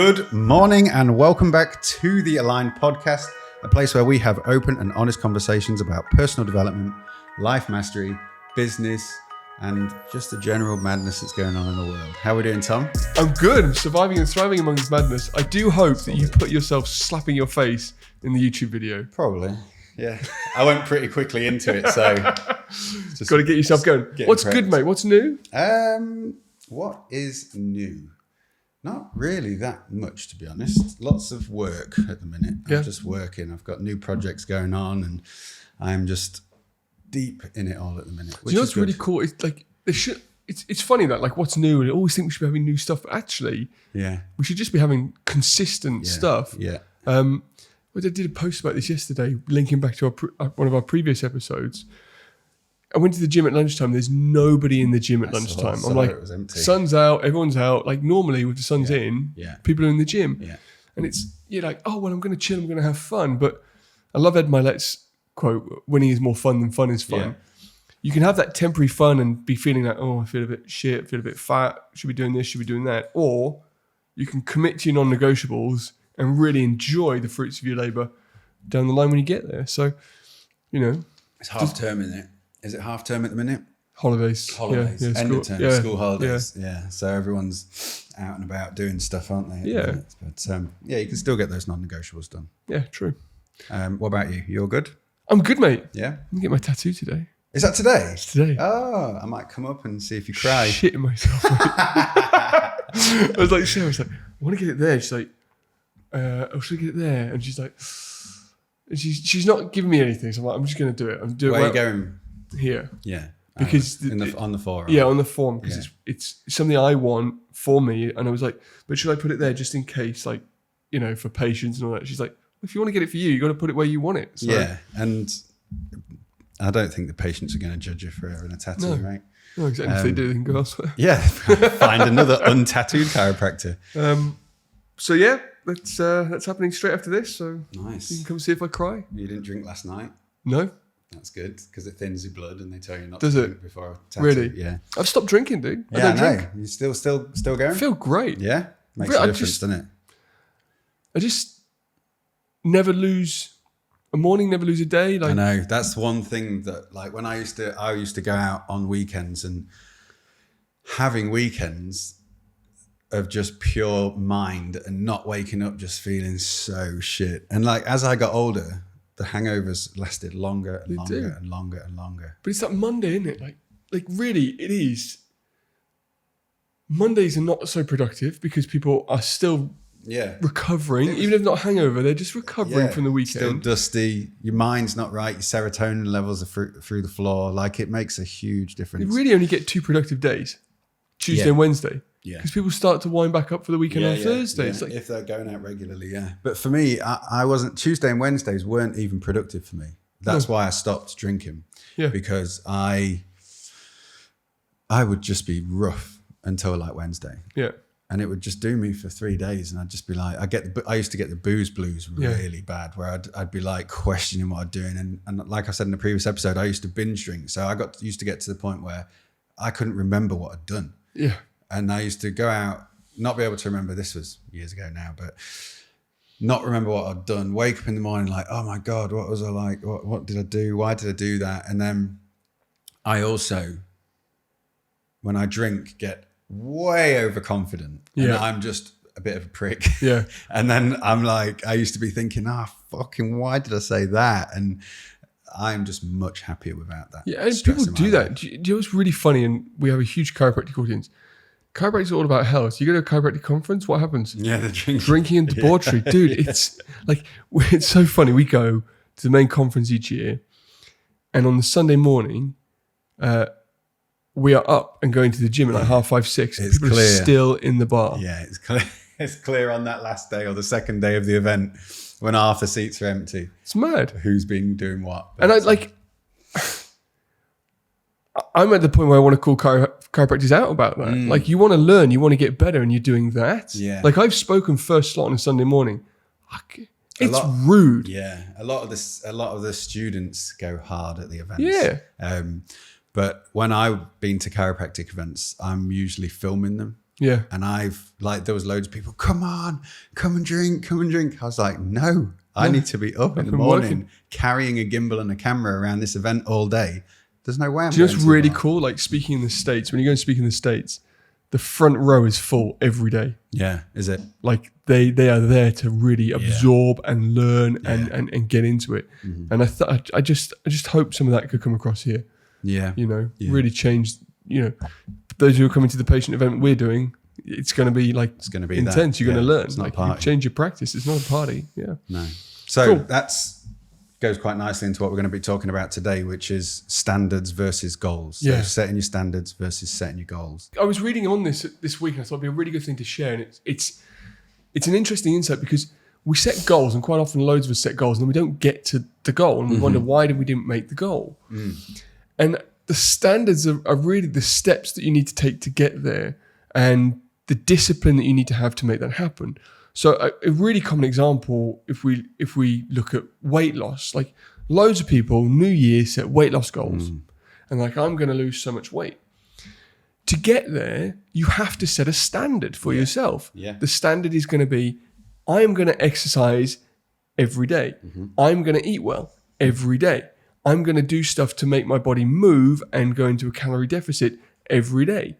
Good morning and welcome back to the Aligned Podcast, a place where we have open and honest conversations about personal development, life mastery, business, and just the general madness that's going on in the world. How are we doing, Tom? I'm good. I'm surviving and thriving among this madness. I do hope that you put yourself slapping your face in the YouTube video. Probably, yeah. I went pretty quickly into it, so... Just got to get yourself going. What's good, mate? What's new? What is new? Not really that much, to be honest. Lots of work at the minute. I'm just working. I've got new projects going on and I'm just deep in it all at the minute. Do you know what's really cool? It's like it's funny that like what's new and I always think we should be having new stuff, but actually we should just be having consistent stuff. Yeah. I did a post about this yesterday, linking back to one of our previous episodes. I went to the gym at lunchtime. There's nobody in the gym at lunchtime. I'm like, sun's out, everyone's out. Like normally with the sun's in, people are in the gym. Yeah. And you're like, oh, well, I'm going to chill. I'm going to have fun. But I love Ed Milet's quote, winning is more fun than fun is fun. Yeah. You can have that temporary fun and be feeling like, oh, I feel a bit shit, I feel a bit fat. Should be doing this, should be doing that. Or you can commit to your non-negotiables and really enjoy the fruits of your labor down the line when you get there. So, you know. It's half term, isn't it? Is it half term at the minute? Holidays. Yeah, end of term, school holidays. Yeah. So everyone's out and about doing stuff, aren't they? Yeah. But you can still get those non-negotiables done. Yeah, true. What about you? You're good? I'm good, mate. Yeah? I'm going to get my tattoo today. Is that today? It's today. Oh, I might come up and see if you cry. Shitting myself. I was like, Sarah was like, I want to get it there. She's like, oh, should I get it there? And she's like, she's not giving me anything. So I'm like, I'm just going to do it. Where are you going? Here. Yeah. Because on the forum. Yeah, on the forum. Because it's something I want for me. And I was like, but should I put it there just in case, like, you know, for patients and all that? She's like, if you want to get it for you got to put it where you want it. So, yeah. And I don't think the patients are going to judge you for having a tattoo, right? No, exactly. If they do, they can go elsewhere. Yeah. Find another untattooed chiropractor. So yeah, that's happening straight after this. So nice. You can come see if I cry. You didn't drink last night? No. That's good because it thins your blood and they tell you not to drink before a tattoo. Really? Yeah. I've stopped drinking, dude. I don't drink. You still going? I feel great. Yeah. Makes a difference, doesn't it? I just never lose a morning, never lose a day. Like, I know. That's one thing that like when I used to go out on weekends and having weekends of just pure mind and not waking up just feeling so shit. And like as I got older, the hangovers lasted longer and longer and longer and longer. But it's that Monday, isn't it? Like really, it is. Mondays are not so productive because people are still recovering. Even if not hangover, they're just recovering from the weekend. Still dusty. Your mind's not right. Your serotonin levels are through the floor. Like it makes a huge difference. You really only get 2 productive days, Tuesday and Wednesday. Yeah. Because people start to wind back up for the weekend on Thursday. Yeah. It's like, if they're going out regularly, But for me, I wasn't, Tuesday and Wednesdays weren't even productive for me. That's why I stopped drinking. Yeah. Because I would just be rough until like Wednesday. Yeah. And it would just do me for 3 days. And I'd just be like, I used to get the booze blues really bad where I'd be like questioning what I'm doing. And like I said in the previous episode, I used to binge drink. So I used to get to the point where I couldn't remember what I'd done. Yeah. And I used to go out, not be able to remember, this was years ago now, but not remember what I'd done. Wake up in the morning like, oh my God, what was I like? What did I do? Why did I do that? And then I also, when I drink, get way overconfident. And I'm just a bit of a prick. Yeah. And then I'm like, I used to be thinking, fucking, why did I say that? And I'm just much happier without that. Yeah, and people do that. Do you know what's really funny? And we have a huge chiropractic audience. Chiropractic is all about health. You go to a chiropractic conference, what happens? Yeah, the drinking and debauchery. Yeah. Dude, it's like, it's so funny. We go to the main conference each year, and on the Sunday morning, we are up and going to the gym at like 5:30, 6. It's people clear. Are still in the bar. Yeah, it's clear. It's clear on that last day or the second day of the event when half the seats are empty. It's mad. Who's been doing what? And I'm at the point where I want to call chiropractors out about that. Like, you want to learn, you want to get better, and you're doing that. Yeah. Like, I've spoken first slot on a Sunday morning. It's rude. Yeah. A lot of the students go hard at the events. Yeah. But when I've been to chiropractic events, I'm usually filming them. Yeah. And there was loads of people, come and drink. I was like, no, I need to be up in the morning carrying a gimbal and a camera around this event all day. There's no way I'm going to. Do you know what's really cool? Like speaking in the States, when you go and speak in the States, the front row is full every day. Yeah, is it? Like they are there to really absorb and learn and get into it. Mm-hmm. And I just hope some of that could come across here. Yeah. Really change, those who are coming to the patient event we're doing, it's going to be intense. You're going to learn. It's not like a party. You change your practice. It's not a party. Yeah. No. So goes quite nicely into what we're going to be talking about today, which is standards versus goals. So setting your standards versus setting your goals. I was reading on this week and I thought it'd be a really good thing to share. And it's an interesting insight because we set goals and quite often loads of us set goals and then we don't get to the goal and we wonder why did we didn't make the goal. And the standards are really the steps that you need to take to get there and the discipline that you need to have to make that happen. So a really common example, if we look at weight loss, like loads of people, New Year, set weight loss goals. And like, I'm going to lose so much weight. To get there, you have to set a standard for yourself. Yeah. The standard is going to be, I am going to exercise every day. I'm going to eat well every day. I'm going to do stuff to make my body move and go into a calorie deficit every day.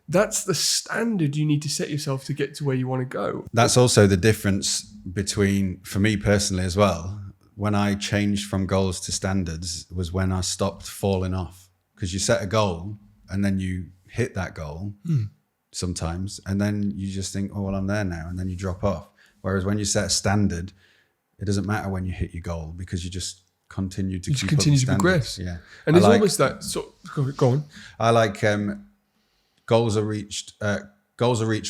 That's the standard you need to set yourself to get to where you want to go. That's also the difference between, for me personally as well, when I changed from goals to standards was when I stopped falling off. Because you set a goal and then you hit that goal sometimes and then you just think, oh, well, I'm there now. And then you drop off. Whereas when you set a standard, it doesn't matter when you hit your goal because you just continue to progress. Yeah. And there's always that. So go on. I like goals are reached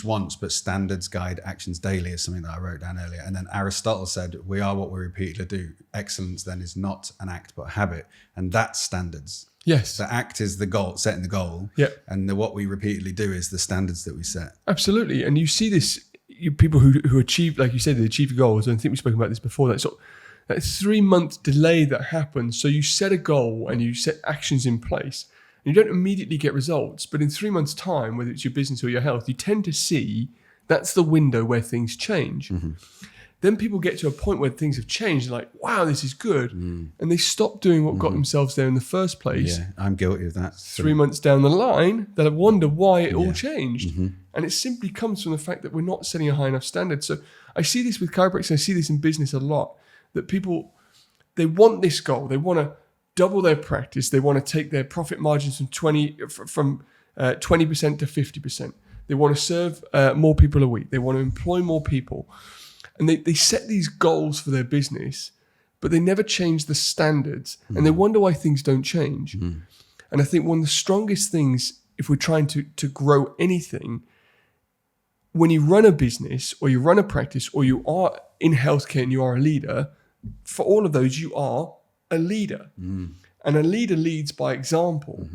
once, but standards guide actions daily is something that I wrote down earlier. And then Aristotle said, we are what we repeatedly do. Excellence then is not an act, but a habit. And that's standards. Yes. The act is the goal, setting the goal. Yep. And what we repeatedly do is the standards that we set. Absolutely. And you see this, people who achieve, like you said, they achieve goals. And I think we've spoken about this before. That 3-month delay that happens. So you set a goal and you set actions in place. And you don't immediately get results, but in 3 months' time, whether it's your business or your health, you tend to see that's the window where things change. Then people get to a point where things have changed. They're like, wow, this is good. And they stop doing what got themselves there in the first place. Yeah, I'm guilty of that. 3 months down the line, they'll wonder why it all changed. And it simply comes from the fact that we're not setting a high enough standard. So I see this with chiropractors, I see this in business a lot, that people, they want this goal. They want to double their practice. They want to take their profit margins from 20% to 50%. They want to serve more people a week. They want to employ more people. And they set these goals for their business, but they never change the standards. And they wonder why things don't change. And I think one of the strongest things, if we're trying to grow anything, when you run a business or you run a practice or you are in healthcare and you are a leader, for all of those, you are a leader. And a leader leads by example.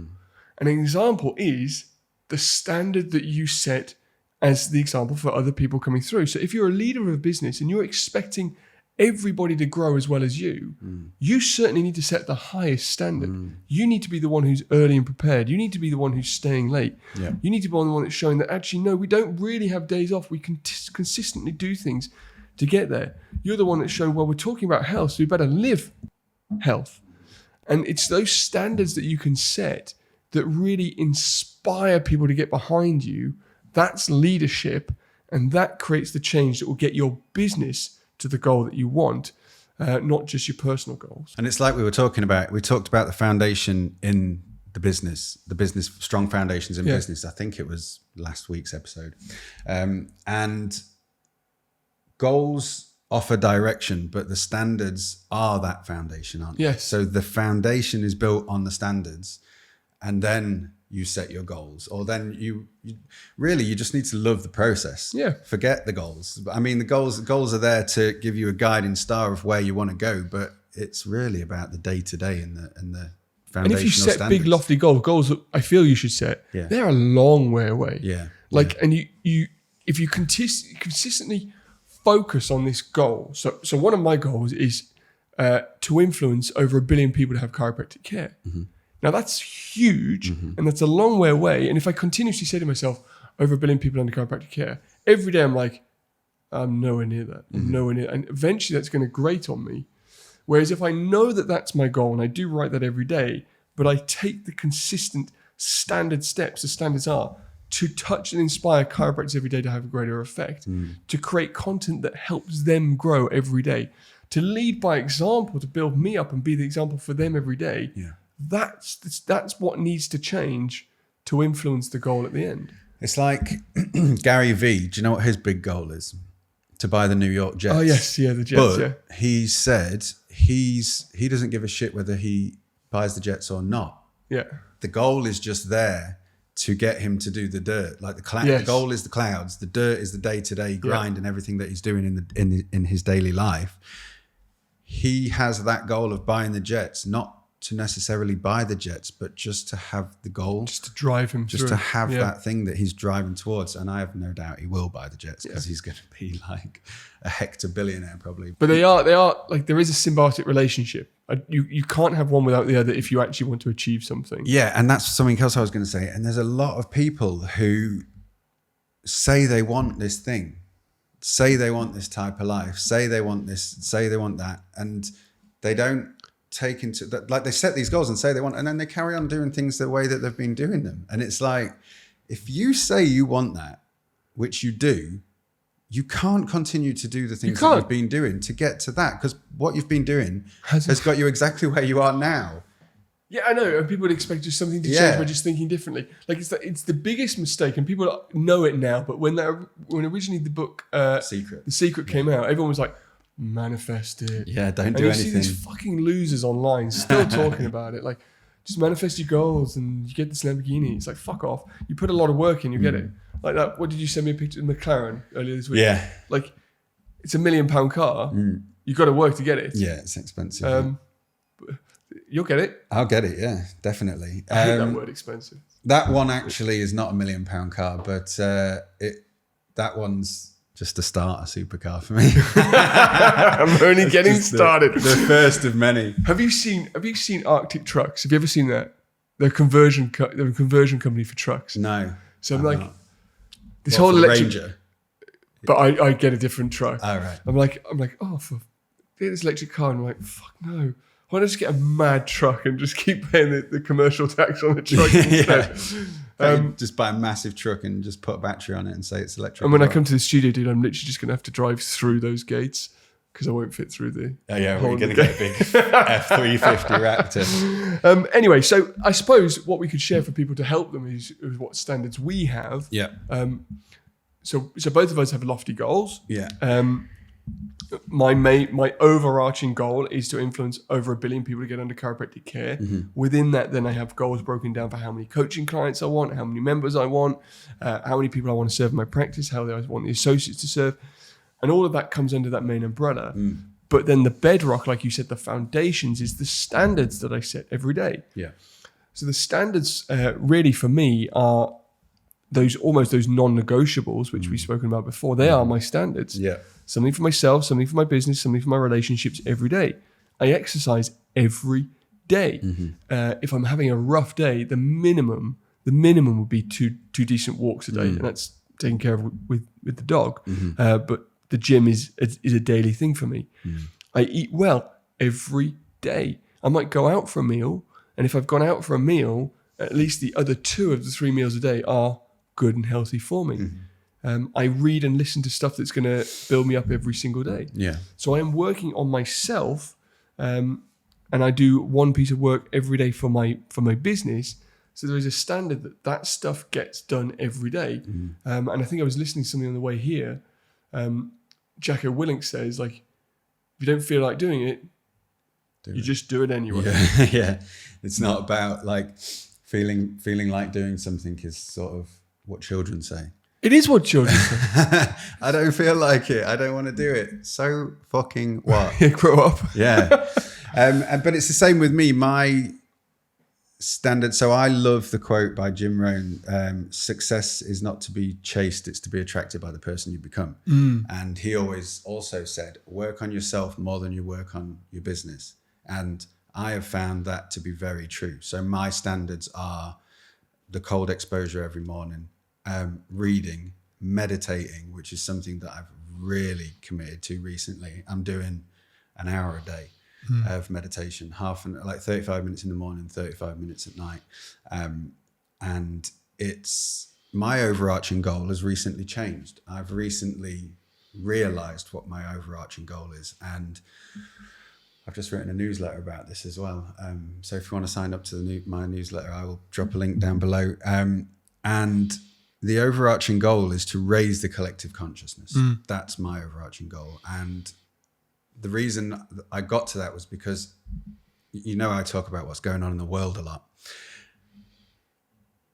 And an example is the standard that you set as the example for other people coming through. So if you're a leader of a business and you're expecting everybody to grow as well as you, you certainly need to set the highest standard. You need to be the one who's early and prepared. You need to be the one who's staying late. You need to be the one that's showing that actually, no, we don't really have days off. We can consistently do things to get there. You're the one that's showing, well, we're talking about health, so we better live health. And it's those standards that you can set that really inspire people to get behind you. That's leadership, and that creates the change that will get your business to the goal that you want, not just your personal goals. And it's like we talked about the foundation in the business, strong foundations in business. I think it was last week's episode. And goals offer direction, but the standards are that foundation, aren't they? Yes. So the foundation is built on the standards, and then you set your goals, or then you just need to love the process. Yeah. Forget the goals. I mean, the goals are there to give you a guiding star of where you want to go, but it's really about the day to day and the foundational And if you set standards. big lofty goals that I feel you should set, they're a long way away. And you if you consistently focus on this goal. So one of my goals is to influence over 1 billion people to have chiropractic care. Now that's huge, and that's a long way away. And if I continuously say to myself, over 1 billion people under chiropractic care. Every day I'm like, I'm nowhere near that. I'm nowhere near. And eventually that's going to grate on me. Whereas if I know that that's my goal and I do write that every day, but I take the consistent standard steps, the standards are, to touch and inspire chiropractors every day to have a greater effect, to create content that helps them grow every day, to lead by example, to build me up and be the example for them every day. Yeah. That's what needs to change to influence the goal at the end. It's like Gary Vee. Do you know what his big goal is? To buy the New York Jets. Oh yes, yeah, the Jets. But he said he doesn't give a shit whether he buys the Jets or not. Yeah. The goal is just there to get him to do the dirt. Like the goal is the clouds. The dirt is the day-to-day grind and everything that he's doing in his daily life. He has that goal of buying the Jets, not to necessarily buy the Jets, but just to have the goal, just to drive him, just to have that thing that he's driving towards. And I have no doubt he will buy the Jets because he's going to be like a hector billionaire probably. But they are like, there is a symbiotic relationship. You can't have one without the other if you actually want to achieve something. Yeah, and that's something else I was going to say. And there's a lot of people who say they want this thing, say they want this type of life, say they want this, say they want that, and they don't take into that, like they set these goals and say they want, and then they carry on doing things the way that they've been doing them. And it's like, if you say you want that, which you do, you can't continue to do the things that you've been doing to get to that, because what you've been doing has got you exactly where you are now. Yeah, I know. And people would expect just something to change by just thinking differently. Like it's the biggest mistake, and people know it now. But when originally the book The Secret came out, everyone was like, manifest it. Yeah, don't do anything. And you see these fucking losers online still talking about it. Like, just manifest your goals and you get this Lamborghini. It's like, fuck off. You put a lot of work in, you get it. Like that. What did you send me a picture of McLaren earlier this week? Yeah. Like, it's £1 million car. You've got to work to get it. Yeah, it's expensive. You'll get it. I'll get it. Yeah, definitely. I hate that word, expensive. That one actually is not £1 million car, but that one's just a starter supercar for me. I'm only getting started. The first of many. Have you seen Arctic Trucks? Have you ever seen that? They're a conversion company for trucks. No. So I'm like, this whole electric Ranger. But I get a different truck. All right. I'm like, for this electric car, and I'm like, fuck no. Why don't I just get a mad truck and just keep paying the commercial tax on the truck instead? Just buy a massive truck and just put a battery on it and say it's electric. And when I come to the studio, dude, I'm literally just going to have to drive through those gates because I won't fit through the... Oh yeah, we're going to get a big F350 Raptor. Anyway, so I suppose what we could share for people to help them is what standards we have. Yeah. So both of us have lofty goals. Yeah. My overarching goal is to influence over 1 billion people to get under chiropractic care. Within that, then I have goals broken down for how many coaching clients I want, how many members I want, how many people I want to serve in my practice, how I want the associates to serve. And all of that comes under that main umbrella. But then the bedrock, like you said, the foundations is the standards that I set every day. Yeah. So the standards really for me are those non-negotiables, which we've spoken about before. They are my standards. Yeah. Something for myself, something for my business, something for my relationships every day. I exercise every day. If I'm having a rough day, the minimum would be two decent walks a day, and that's taken care of with the dog. But the gym is a daily thing for me. I eat well every day. I might go out for a meal, and if I've gone out for a meal, at least the other 2 of the 3 meals a day are good and healthy for me. I read and listen to stuff that's going to build me up every single day. Yeah. So I am working on myself, and I do one piece of work every day for my business. So there is a standard that stuff gets done every day. And I think I was listening to something on the way here. Jacko Willink says, like, if you don't feel like doing it, you just do it anyway. Yeah. It's not about like feeling like doing something is sort of what children say. It is what children say. I don't feel like it. I don't want to do it. So fucking what? Grow up. Yeah. But it's the same with me. My standard. So I love the quote by Jim Rohn. Success is not to be chased. It's to be attracted by the person you become. And he always also said, work on yourself more than you work on your business. And I have found that to be very true. So my standards are the cold exposure every morning. reading, meditating, which is something that I've really committed to recently. I'm doing an hour a day of meditation, 35 minutes in the morning, 35 minutes at night. And it's my overarching goal has recently changed. I've recently realized what my overarching goal is. And I've just written a newsletter about this as well. So if you want to sign up to my newsletter, I will drop a link down below. And the overarching goal is to raise the collective consciousness. That's my overarching goal. And the reason I got to that was because, I talk about what's going on in the world a lot.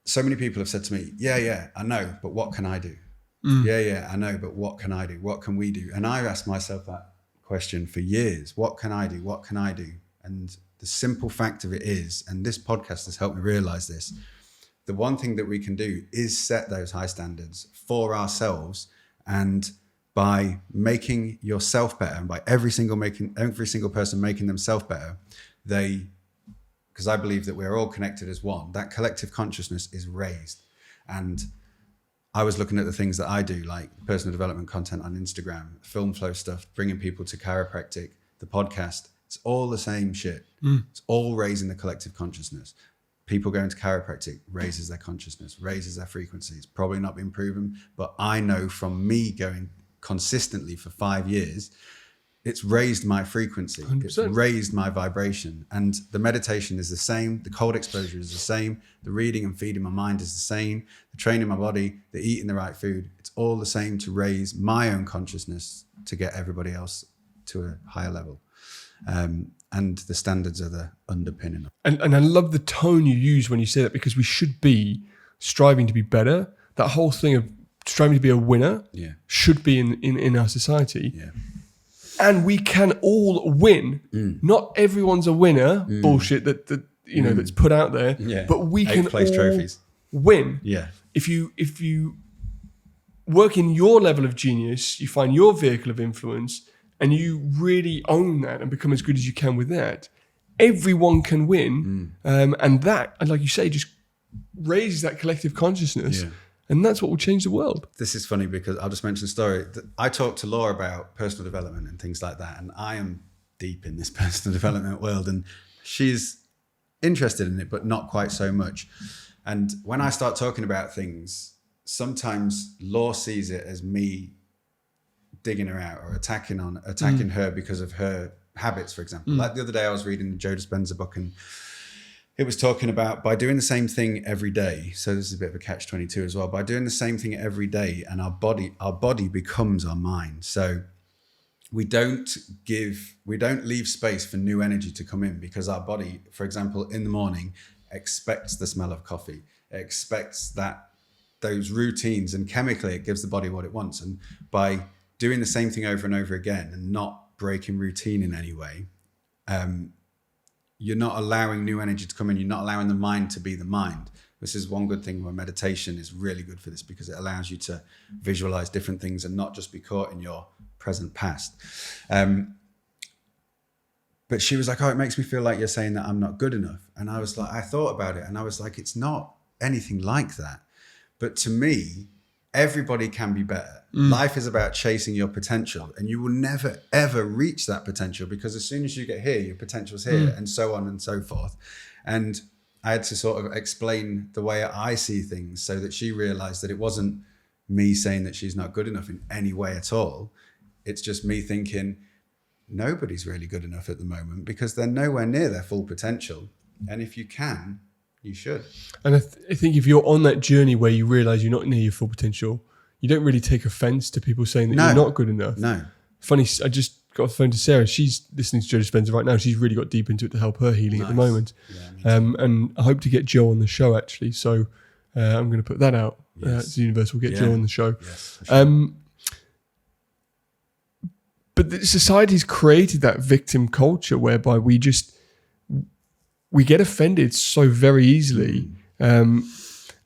So many people have said to me, yeah, I know, but what can I do? Yeah, I know, but what can I do? What can we do? And I've asked myself that question for years. What can I do? What can I do? And the simple fact of it is, and this podcast has helped me realize this, the one thing that we can do is set those high standards for ourselves. And by making yourself better, and by every single person making themselves better, because I believe that we're all connected as one, that collective consciousness is raised. And I was looking at the things that I do, like personal development content on Instagram, film flow stuff, bringing people to chiropractic, the podcast. It's all the same shit. It's all raising the collective consciousness. People going to chiropractic raises their consciousness, raises their frequency. It's probably not been proven, but I know from me going consistently for 5 years, it's raised my frequency. 100%. It's raised my vibration. And the meditation is the same. The cold exposure is the same. The reading and feeding my mind is the same. The training my body, the eating the right food. It's all the same to raise my own consciousness to get everybody else to a higher level. And the standards are the underpinning. And I love the tone you use when you say that, because we should be striving to be better. That whole thing of striving to be a winner should be in our society. Yeah. And we can all win. Not everyone's a winner. Bullshit that that's put out there. Yeah. But we can all trophies. Win. Yeah. If you work in your level of genius, you find your vehicle of influence, and you really own that and become as good as you can with that, everyone can win. And that, and like you say, just raises that collective consciousness. Yeah. And that's what will change the world. This is funny because I'll just mention a story. I talked to Laura about personal development and things like that. And I am deep in this personal development world. And she's interested in it, but not quite so much. And when I start talking about things, sometimes Laura sees it as me digging her out or attacking her because of her habits, for example. Like the other day I was reading the Joe Dispenza book, and it was talking about by doing the same thing every day. So this is a bit of a catch-22 as well. By doing the same thing every day, and our body becomes our mind. So we don't leave space for new energy to come in, because our body, for example, in the morning expects the smell of coffee. It expects those routines, and chemically it gives the body what it wants. And by doing the same thing over and over again and not breaking routine in any way, you're not allowing new energy to come in. You're not allowing the mind to be the mind. This is one good thing where meditation is really good for this, because it allows you to visualize different things and not just be caught in your present past. But she was like, oh, it makes me feel like you're saying that I'm not good enough. And I was like, I thought about it and I was like, it's not anything like that. But to me, everybody can be better. Life is about chasing your potential, and you will never, ever reach that potential, because as soon as you get here, your potential's here, and so on and so forth. And I had to sort of explain the way I see things so that she realized that it wasn't me saying that she's not good enough in any way at all. It's just me thinking nobody's really good enough at the moment, because they're nowhere near their full potential. And if you can, you should. And I think if you're on that journey where you realize you're not near your full potential, you don't really take offense to people saying that you're not good enough. No. Funny, I just got off the phone to Sarah. She's listening to Joe Dispenza right now. She's really got deep into it to help her healing at the moment. Yeah, and I hope to get Joe on the show, actually. So I'm going to put that out to the universe. We'll get Joe on the show. Yes, for sure. But the society's created that victim culture whereby we get offended so very easily. And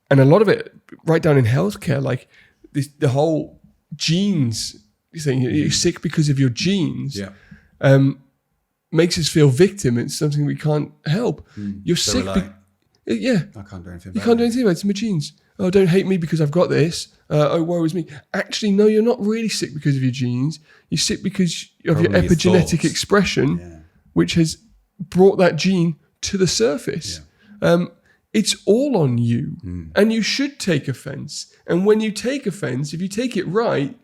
a lot of it right down in healthcare, like the whole genes thing, you're sick because of your genes, makes us feel victim. It's something we can't help. You're sick. I can't do anything about it. You can't do anything about it. It's my genes. oh, don't hate me because I've got this. Oh, woe is me. Actually, no, you're not really sick because of your genes. You're sick because of your epigenetic expression, which has brought that gene to the surface. Yeah. It's all on you, and you should take offense. And when you take offense, if you take it right,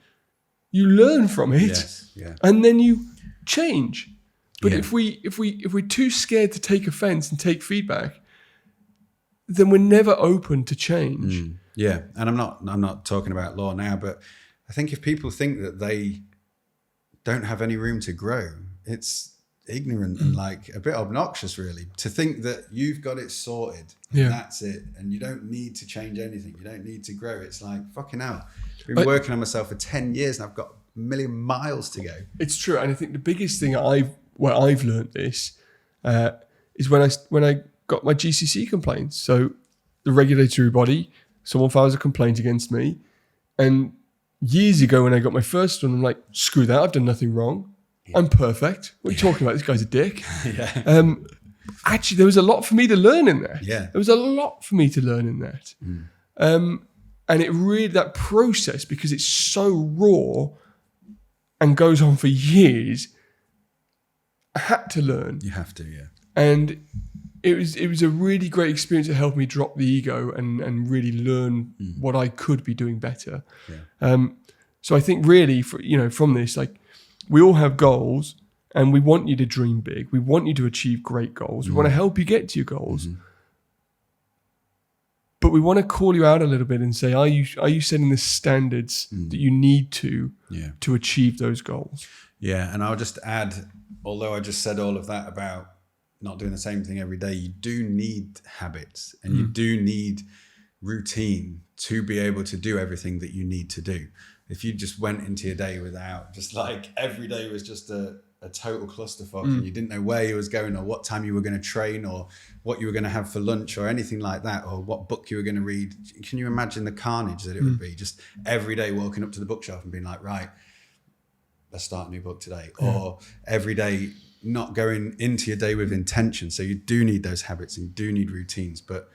you learn from it, and then you change. But if we're too scared to take offense and take feedback, then we're never open to change. Yeah, and I'm not talking about law now, but I think if people think that they don't have any room to grow, it's ignorant and like a bit obnoxious, really, to think that you've got it sorted and that's it, and you don't need to change anything, you don't need to grow. It's like, fucking hell, I've been working on myself for 10 years and I've got a million miles to go. It's true. And I think the biggest thing I've learned this is when I got my GCC complaints. So the regulatory body, someone files a complaint against me, and years ago when I got my first one, I'm like, screw that, I've done nothing wrong. I'm perfect. What are you talking about? This guy's a dick. Actually, there was a lot for me to learn in there. Yeah. There was a lot for me to learn in that. And it really, that process, because it's so raw and goes on for years, I had to learn. You have to, yeah. And it was a really great experience that helped me drop the ego and really learn what I could be doing better. Yeah. So I think really, from this, like, we all have goals, and we want you to dream big. We want you to achieve great goals. We want to help you get to your goals. But we want to call you out a little bit and say, are you setting the standards that you need to achieve those goals? Yeah, and I'll just add, although I just said all of that about not doing the same thing every day, you do need habits, and you do need routine to be able to do everything that you need to do. If you just went into your day without, just like every day was just a total clusterfuck, and you didn't know where you was going or what time you were going to train or what you were going to have for lunch or anything like that, or what book you were going to read, can you imagine the carnage that it would be? Just every day walking up to the bookshelf and being like, right, let's start a new book today. Or every day not going into your day with intention. So you do need those habits and you do need routines. But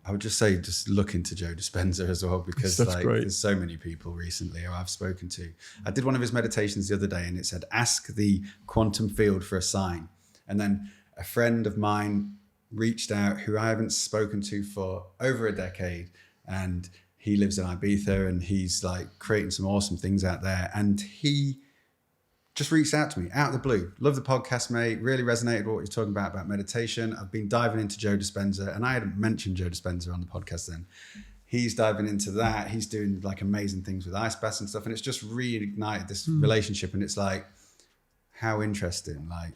I would just say, just look into Joe Dispenza as well, because there's so many people recently who I've spoken to. I did one of his meditations the other day, and it said, ask the quantum field for a sign. And then a friend of mine reached out who I haven't spoken to for over a decade, and he lives in Ibiza, and he's like creating some awesome things out there. And he just reached out to me out of the blue. Love the podcast, mate. Really resonated with what you're talking about meditation. I've been diving into Joe Dispenza, and I hadn't mentioned Joe Dispenza on the podcast then. He's diving into that. He's doing like amazing things with ice baths and stuff. And it's just reignited this relationship. And it's like, how interesting. Like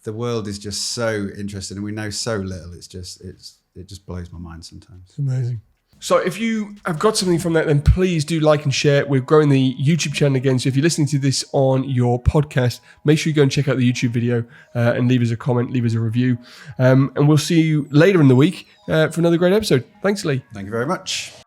the world is just so interesting, and we know so little. It just blows my mind sometimes. It's amazing. So if you have got something from that, then please do like and share. We're growing the YouTube channel again. So if you're listening to this on your podcast, make sure you go and check out the YouTube video and leave us a comment, leave us a review. And we'll see you later in the week for another great episode. Thanks, Lee. Thank you very much.